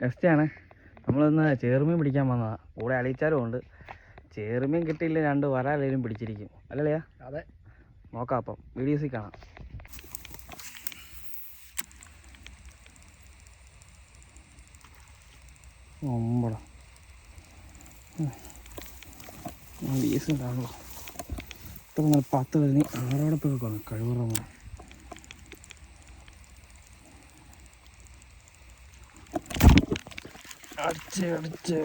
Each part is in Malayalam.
ടെസ്റ്റാണ്. നമ്മളിന്ന് ചേറുമീൻ പിടിക്കാൻ വന്നതാണ്. കൂടെ അളിയിച്ചാലും ഉണ്ട്. ചേറുമീൻ കിട്ടിയില്ല, 2 വരാലേലും പിടിച്ചിരിക്കും അല്ലേ? അതെ, നോക്കാം. അപ്പം വീഡിയോസിൽ കാണാം. ഒമ്പട വീസുണ്ടാണല്ലോ. ഇത്ര നല്ല 10 കഴിഞ്ഞ് ആറോടെ പോയി വെക്കണം. കഴിവുറ അടിച്ച്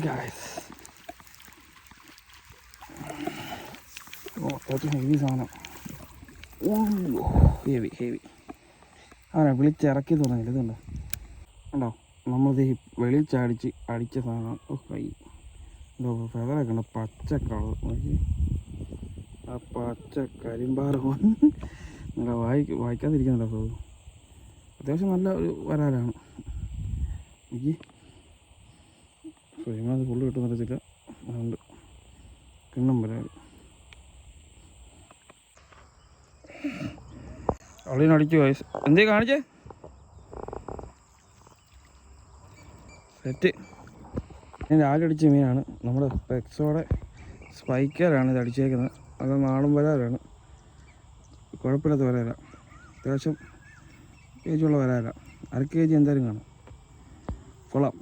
ഗായ്സ്. ഹെവി സാധനം. ഹെവി വിളിച്ചിറക്കി തുടങ്ങില്ല. ഇതുണ്ടോ ഉണ്ടോ? നമ്മളിത് വെളിച്ചടിച്ച് അടിച്ച സാധനം. കൈ ഫെതറൊക്കെ ഉണ്ട്. പച്ച കളർ നോക്കി. ആ പച്ച കരിമ്പാറ നിങ്ങളെ വായിക്കാതിരിക്കുന്നുണ്ടോ? അത്യാവശ്യം നല്ല ഒരു വരാലാണ്. എനിക്ക് ഫ്രെയിമത് ഫുള്ള് കിട്ടുന്ന തരത്തില്ല. അതുകൊണ്ട് കിണ്ണം വരാൽ അളിനടിച്ചു. വയസ്സ് എന്തേ കാണിച്ചേ? സെറ്റ്. ഞാൻ രാവിലെ അടിച്ച മീനാണ്. നമ്മുടെ പെക്സോടെ സ്പൈക്കറാണ് ഇത് അടിച്ചേക്കുന്നത്. അത് നാടൻ വരാലാണ്. കുഴപ്പമില്ലാത്ത വരാല. അത്യാവശ്യം കേജുള്ള വരാല. 1/2 kg എന്തായാലും കാണും. കൊള്ളാം.